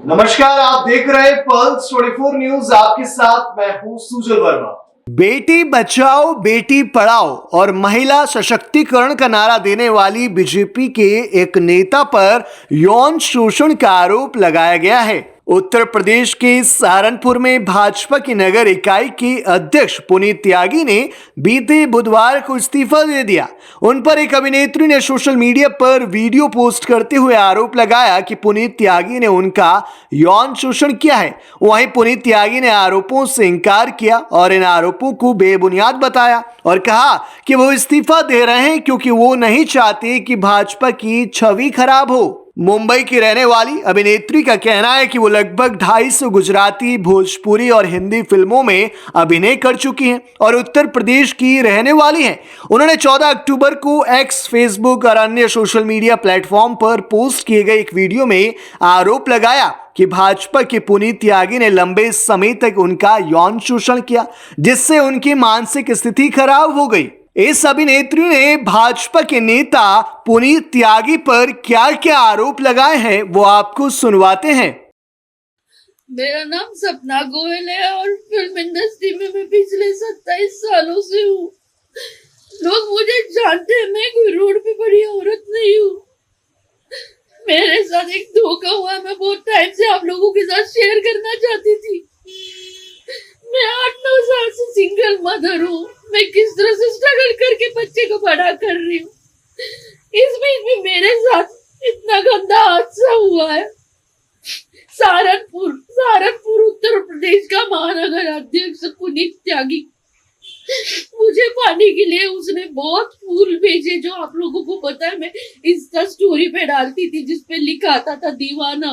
नमस्कार, आप देख रहे हैं पल्स 24 न्यूज। आपके साथ मैं हूं सुजल वर्मा। बेटी बचाओ बेटी पढ़ाओ और महिला सशक्तिकरण का नारा देने वाली बीजेपी के एक नेता पर यौन शोषण का आरोप लगाया गया है। उत्तर प्रदेश के सहारनपुर में भाजपा की नगर इकाई के अध्यक्ष पुनीत त्यागी ने बीते बुधवार को इस्तीफा दे दिया। उन पर एक अभिनेत्री ने सोशल मीडिया पर वीडियो पोस्ट करते हुए आरोप लगाया कि पुनीत त्यागी ने उनका यौन शोषण किया है। वहीं पुनीत त्यागी ने आरोपों से इनकार किया और इन आरोपों को बेबुनियाद बताया और कहा कि वो इस्तीफा दे रहे हैं क्योंकि वो नहीं चाहते कि भाजपा की छवि खराब हो। मुंबई की रहने वाली अभिनेत्री का कहना है कि वो लगभग 250 गुजराती, भोजपुरी और हिंदी फिल्मों में अभिनय कर चुकी हैं और उत्तर प्रदेश की रहने वाली हैं। उन्होंने 14 अक्टूबर को एक्स, फेसबुक और अन्य सोशल मीडिया प्लेटफॉर्म पर पोस्ट किए गए एक वीडियो में आरोप लगाया कि भाजपा के पुनीत त्यागी ने लंबे समय तक उनका यौन शोषण किया, जिससे उनकी मानसिक स्थिति खराब हो गई। इस अभिनेत्री ने भाजपा के नेता पुनीत त्यागी पर क्या क्या आरोप लगाए हैं वो आपको सुनवाते हैं। मेरा नाम सपना गोयल है और फिल्म इंडस्ट्री में मैं पिछले 27 सालों से हूँ। लोग मुझे जानते हैं, मैं कोई रोड पे पड़ी औरत नहीं हूँ। मेरे साथ एक धोखा हुआ, मैं बहुत टाइम से आप लोगों के साथ शेयर करना चाहती थी। मैं 8-9 साल से सिंगल मदर हूँ। मैं किस तरह से स्ट्रगल करके बच्चे को बड़ा कर रही हूँ। इस बीच में मेरे साथ इतना गंदा हादसा हुआ है। सहारनपुर उत्तर प्रदेश का महानगर अध्यक्ष पुनीत त्यागी, मुझे पाने के लिए उसने बहुत फूल भेजे, जो आप लोगों को पता है मैं इंस्टा स्टोरी पे डालती थी जिसपे लिखा आता था दीवाना।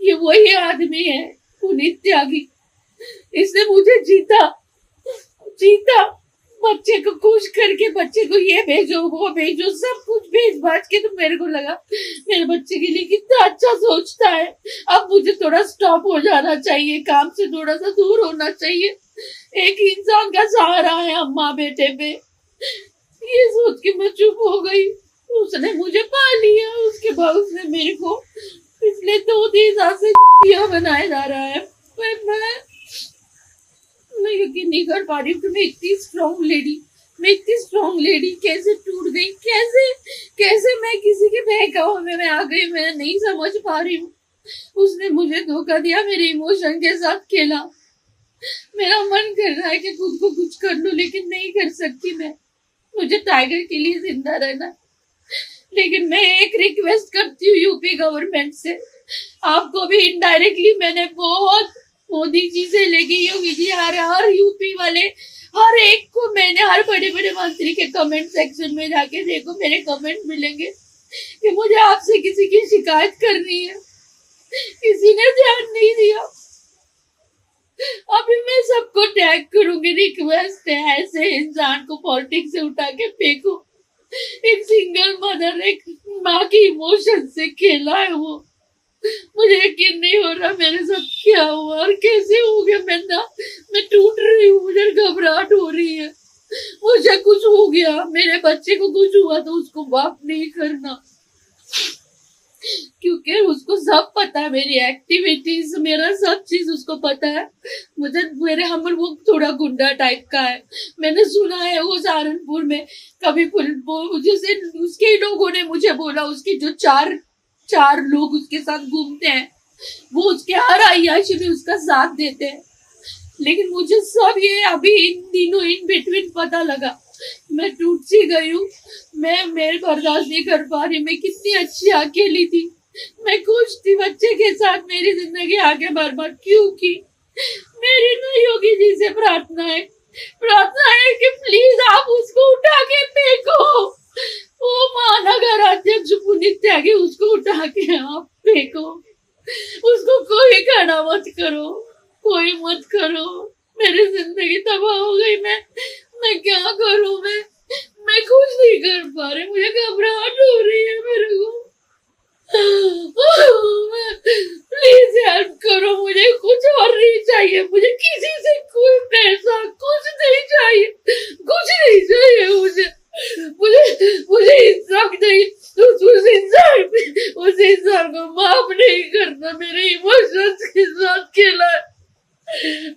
ये वही आदमी है पुनीत त्यागी। इसने मुझे जीता बच्चे को खुश करके, बच्चे को ये भेजो वो भेजो, सब कुछ भेज भाज के, तो मेरे को लगा मेरे बच्चे के लिए कितना अच्छा सोचता है। अब मुझे थोड़ा स्टॉप हो जाना चाहिए, काम से थोड़ा सा दूर होना चाहिए। एक इंसान का सहारा है अम्मा बेटे पे, ये सोच के मैं चुप हो गई। उसने मुझे पाल लिया, उसके बाद उसने मेरे को पिछले 2-3 साल से बनाया जा रहा है। मैं यकीन नहीं कर पा रही हूँ कि मैं इतनी स्ट्रॉन्ग लेडी कैसे टूट गई, कैसे मैं किसी के बहकावे में आ गई, मैं नहीं समझ पा रही हूँ। उसने मुझे धोखा दिया, मेरे इमोशन के साथ खेला। मेरा मन कर रहा है कि खुद को कुछ कर लूं, लेकिन नहीं कर सकती मैं। मुझे टाइगर के लिए जिंदा रहना। लेकिन मैं एक रिक्वेस्ट करती हूँ यूपी गवर्नमेंट से, आपको भी इनडायरेक्टली मैंने बहुत मोदी जी से लेके योगी जी, हर यूपी वाले हर एक को मैंने, हर बड़े बड़े मंत्री के कमेंट सेक्शन में जाके देखो, मेरे कमेंट मिलेंगे कि मुझे आपसे किसी की शिकायत करनी है। किसी ने ध्यान नहीं दिया। अभी मैं सबको टैग करूंगी, रिक्वेस्ट है ऐसे इंसान को पॉलिटिक्स से उठा के फेंको। एक सिंगल मदर, एक माँ की इमोशन से खेला है वो। मुझे यकीन नहीं हो रहा मेरे साथ क्या हुआ और कैसे हो गया। मैं टूट रही हूँ, मुझे घबराहट हो रही है। मुझे कुछ हो गया, मेरे बच्चे को कुछ हुआ तो उसको बाप नहीं करना, क्योंकि उसको सब पता है, मेरी एक्टिविटीज, मेरा सब चीज उसको पता है। वो थोड़ा गुंडा टाइप का है। मैंने सुना है वो सहारनपुर में कभी जैसे उसके लोगों ने मुझे बोला, उसके जो चार लोग उसके साथ घूमते हैं, वो उसके हर अय्याशी में उसका साथ देते हैं। लेकिन मुझे सब ये अभी इन दिनों इन बिटवीन पता लगा। मैं टूट सी गई हूँ। मैं बर्दाश्त नहीं कर पा रही। मैं कितनी अच्छी अकेली थी, मैं खुश थी बच्चे के साथ। मेरी जिंदगी आगे बर्बाद क्यों की? मेरी ना योगी जी से प्रार्थना है कि प्लीज आप उसको उठा के फेंको। वो महानगर अध्यक्ष पुनीत त्यागी, उसको उठा के आप फेंको। उसको कोई खड़ा मत करो, कोई मत करो। मेरी जिंदगी तबाह हो गई। मैं क्या करूं? मैं कुछ नहीं कर पा रही। मुझे घबराहट हो रही है मेरे को। प्लीज हेल्प करो। मुझे कुछ और नहीं चाहिए। मुझे किसी से कोई पैसा कुछ नहीं चाहिए, कुछ नहीं चाहिए मुझे इंसान नहीं, उस इंसान को माफ नहीं करना। मेरे इमोशंस के साथ खेला है।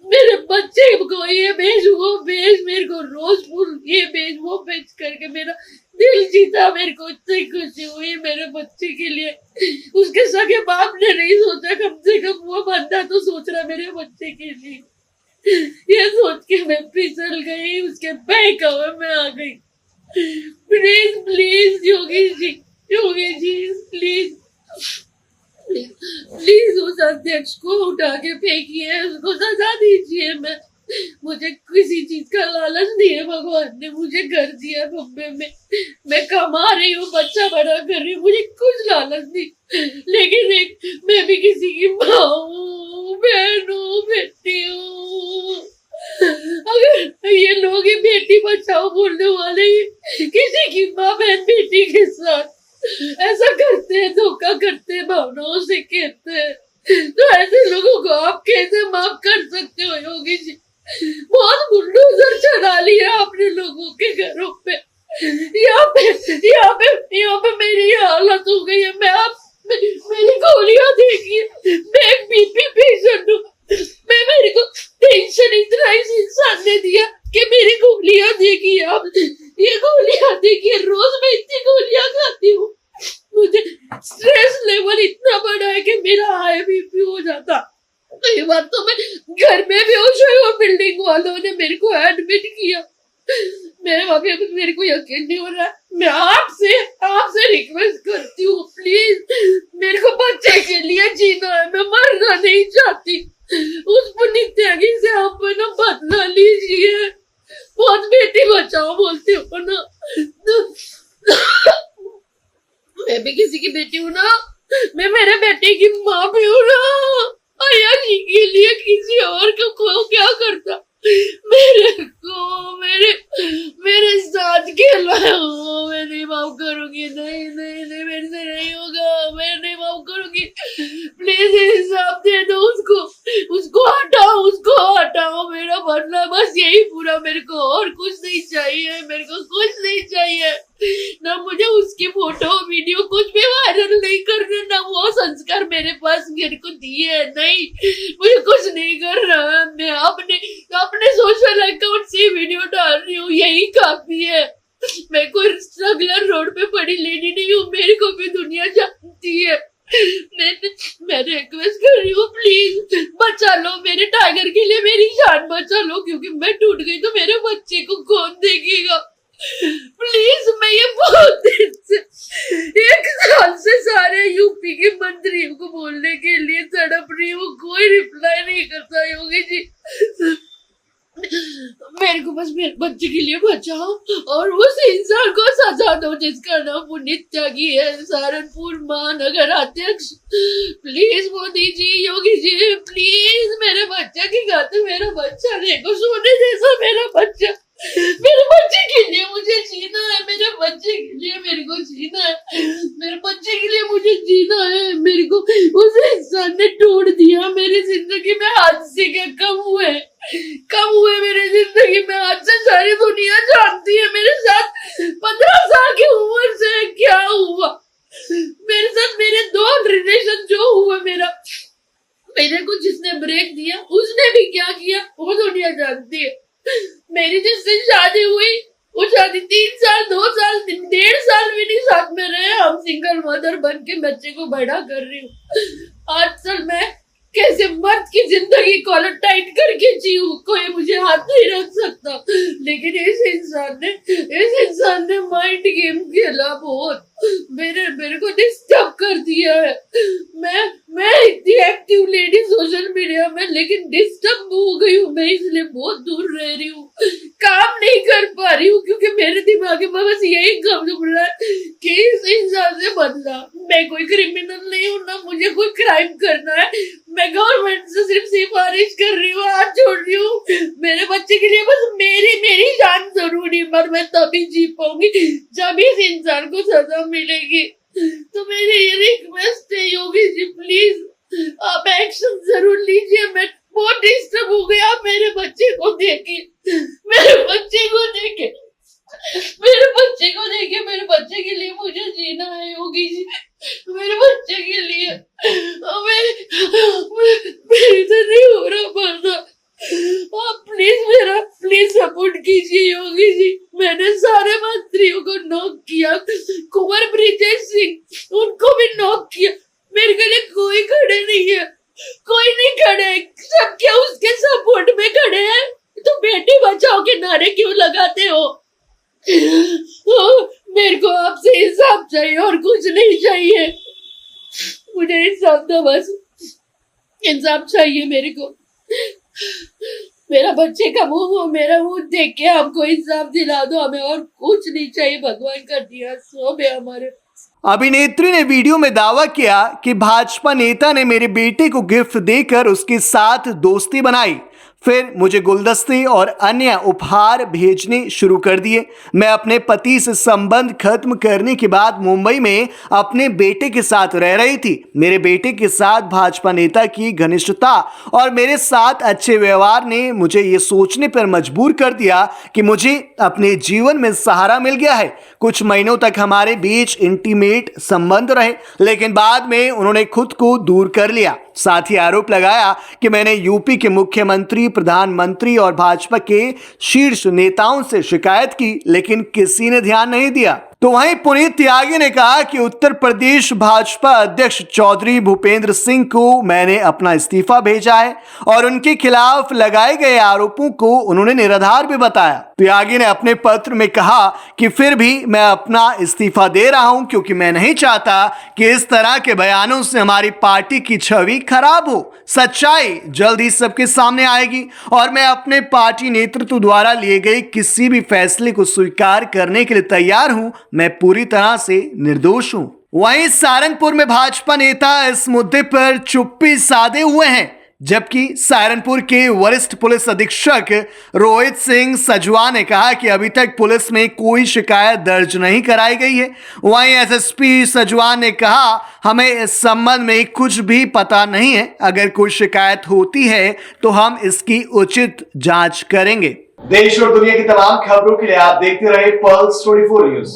मेरे बच्चे को ये भेज वो भेज, मेरे को रोज फूल ये भेज वो भेज करके मेरा दिल जीता। मेरे को इतनी खुशी हुई मेरे बच्चे के लिए। उसके सगे बाप ने नहीं सोचा, कम से कम वो बंदा तो सोच रहा मेरे बच्चे के लिए। ये सोच के मैं फिसल गई, उसके बहकावे में आ गई। Please please Yogi ji please please उस अध्यक्ष को उठा के फेंकिए, उसको सजा दीजिए। मुझे किसी चीज का लालच नहीं है, भगवान ने मुझे घर दिया बॉम्बे में, मैं कमा रही हूँ, बच्चा बड़ा कर रही हूँ, मुझे कुछ लालच नहीं। लेकिन एक मैं भी किसी की माँ हूँ, बहन हूँ, बेटी हूँ। अगर ये लोग ही बेटी बचाओ बोलने वाले ही किसी की माँ बहन बेटी के साथ ऐसा करते हैं, धोखा करते हैं, भावनाओं से कहते हैं, तो ऐसे लोगों को आप कैसे माफ कर सकते हो योगी जी? बहुत बुलडोजर चला लिया आपने लोगों के घरों पे। यहाँ पे मेरी हालत हो गई है। मैं आप मेरी गोलियां देखिए, मैं एक बीपी पेशेंट हूँ। मेरे को टेंशन इतना इस इंसान ने दिया कि मेरी गोलियां देखिए आप, ये गोलियां देखिए, रोज मैं इतनी गोलियां खाती हूँ। मुझे स्ट्रेस लेवल इतना बढ़ा है कि मेरा हाई बीपी हो जाता। कई बार तो मैं घर में बेहोश हुई और बिल्डिंग वालों ने मेरे को एडमिट किया। मेरे को यकीन नहीं हो रहा है। मैं आपसे रिक्वेस्ट करती हूँ, प्लीज मेरे को बच्चे के लिए जीना है, मैं मरना नहीं चाहती। उस पुनीत त्यागी से आप ना बदला लीजिए। बहुत बेटी बचाओ बोलते हो ना, मैं भी किसी की बेटी हूँ ना, मैं मेरे बेटे की माँ भी हूँ ना। आया जी के लिए किसी और को क्या करता, मेरे साथ खेला है। मैं नहीं माफ करूंगी, नहीं मेरे से नहीं होगा, मैं नहीं माफ करूंगी। प्लीज हिसाब दे दो उसको हटाओ। मेरा बदला बस यही पूरा, मेरे को और कुछ नहीं चाहिए, मेरे को कुछ नहीं चाहिए। ना मुझे उसकी फोटो वीडियो कुछ भी वायरल नहीं करना, ना वो संस्कार मेरे को दिए, नहीं मुझे कुछ नहीं करना है। मैं अपने सोशल अकाउंट से वीडियो डाल रही हूँ, यही काफी है। मैं कोई स्ट्रगलर रोड पे पड़ी लेडी नहीं हूँ, मेरे को भी दुनिया जानती है। मैं रिक्वेस्ट कर रही हूँ, प्लीज बचा लो मेरे टाइगर के लिए, मेरी जान बचा लो, क्योंकि मैं टूट गई तो मेरे बच्चे को कौन देखेगा? प्लीज मैं ये बहुत दिन से 1 साल से सारे यूपी के मंत्रियों को बोलने के लिए तड़प रही हूँ, कोई रिप्लाई नहीं करता। योगी जी मेरे को बस मेरे बच्चे के लिए बचाओ और उस इंसान को सजा दो जिसका नाम पुनीत त्यागी है, सहारनपुर महानगर अध्यक्ष। प्लीज मोदी जी, योगी जी, प्लीज मेरे बच्चे की खातिर मेरा बच्चा देखो, सोने जैसा मेरा बच्चा, मेरे बच्चे के लिए मुझे जीना है, मेरे बच्चे के लिए मेरे को जीना है, मेरे बच्चे के लिए मुझे जीना है। मेरे को उस इंसान ने तोड़ दिया। मेरी जिंदगी में हादसे के कम हुए मेरी जिंदगी में। आज से सारी दुनिया जानती है मेरे साथ 15 साल की उम्र से क्या हुआ मेरे साथ। मेरे 2 रिलेशन जो हुआ, मेरे को जिसने ब्रेक दिया उसने भी क्या किया वो दुनिया जानती है। मेरी जिससे शादी हुई वो शादी 3 साल 2 साल 1.5 साल भी नहीं साथ में रहे। हम सिंगल मदर बन के बच्चे को बड़ा कर रही हूँ। आजकल मैं कैसे मर्द की जिंदगी कॉलर टाइट करके जीऊं, कोई मुझे हाथ नहीं रख सकता। लेकिन इस इंसान ने माइंड गेम खेला बहुत, मेरे को डिस्टर्ब कर दिया है। मैं इतनी एक्टिव लेडी सोशल मीडिया में, लेकिन डिस्टर्ब हो गई हूँ मैं, इसलिए बहुत दूर रह रही हूँ, काम नहीं कर पा रही हूँ, क्योंकि मेरे दिमाग में बस यही कम घूम रहा है कि इस इंसान से बदला। मैं कोई क्रिमिनल नहीं हूँ, ना मुझे कोई क्राइम करना है। मैं गवर्नमेंट से सिर्फ सिफारिश कर रही हूँ, हाथ जोड़ रही हूँ। मेरे बच्चे के लिए बस मेरी जान जरूरी, पर मैं तभी जी पाऊंगी जब इस इंसान को सजा मिलेगी। तो मेरी ये रिक्वेस्ट है योगी जी, प्लीज आप एक्शन जरूर लीजिए। मैं बहुत डिस्टर्ब हो गया। आप मेरे बच्चे को देखे, मेरे बच्चे के लिए मुझे जीना है योगी जी, मेरे बच्चे के लिए। मेरे से नहीं हो रहा पर्दा। आप प्लीज सपोर्ट कीजिए योगी जी। मैंने सारे मंत्रियों को नॉक किया, कुंवर ब्रिजेश सिंह उनको भी नॉक किया, मेरे के लिए कोई खड़े नहीं है, कोई नहीं खड़े, सब क्या उसके सपोर्ट में खड़े हैं। तो बेटी बचाओ के नारे क्यों लगाते हो? मेरे को आपसे इंसाफ चाहिए और कुछ नहीं चाहिए। मुझे इंसाफ दो, बस इंसाफ चाहिए मेरे को। मेरा बच्चे का मुंह, मेरा मुंह देख के हमको इंसाफ दिला दो, हमें और कुछ नहीं चाहिए। भगवान कर दिया सब है हमारे। अभिनेत्री ने वीडियो में दावा किया कि भाजपा नेता ने मेरे बेटे को गिफ्ट देकर उसके साथ दोस्ती बनाई, फिर मुझे गुलदस्ते और अन्य उपहार भेजने शुरू कर दिए। मैं अपने पति से संबंध खत्म करने के बाद मुंबई में अपने बेटे के साथ रह रही थी। मेरे बेटे के साथ भाजपा नेता की घनिष्ठता और मेरे साथ अच्छे व्यवहार ने मुझे ये सोचने पर मजबूर कर दिया कि मुझे अपने जीवन में सहारा मिल गया है। कुछ महीनों तक हमारे बीच इंटीमेट संबंध रहे, लेकिन बाद में उन्होंने खुद को दूर कर लिया। साथ ही आरोप लगाया कि मैंने यूपी के मुख्यमंत्री, प्रधानमंत्री और भाजपा के शीर्ष नेताओं से शिकायत की, लेकिन किसी ने ध्यान नहीं दिया। तो वहीं पुनीत त्यागी ने कहा कि उत्तर प्रदेश भाजपा अध्यक्ष चौधरी भूपेंद्र सिंह को मैंने अपना इस्तीफा भेजा है और उनके खिलाफ लगाए गए आरोपों को उन्होंने निराधार भी बताया। त्यागी ने अपने पत्र में कहा कि फिर भी मैं अपना इस्तीफा दे रहा हूं, क्योंकि मैं नहीं चाहता कि इस तरह के बयानों से हमारी पार्टी की छवि खराब हो। सच्चाई जल्द ही सबके सामने आएगी और मैं अपने पार्टी नेतृत्व द्वारा लिए गए किसी भी फैसले को स्वीकार करने के लिए तैयार हूं। मैं पूरी तरह से निर्दोष हूं। वहीं सहारनपुर में भाजपा नेता इस मुद्दे पर चुप्पी साधे हुए हैं, जबकि सहारनपुर के वरिष्ठ पुलिस अधीक्षक रोहित सिंह सजवा ने कहा कि अभी तक पुलिस में कोई शिकायत दर्ज नहीं कराई गई है। वहीं एसएसपी सजवा ने कहा, हमें इस संबंध में कुछ भी पता नहीं है, अगर कोई शिकायत होती है तो हम इसकी उचित जांच करेंगे। देश और दुनिया की तमाम खबरों के लिए आप देखते रहे पल्स 24 न्यूज।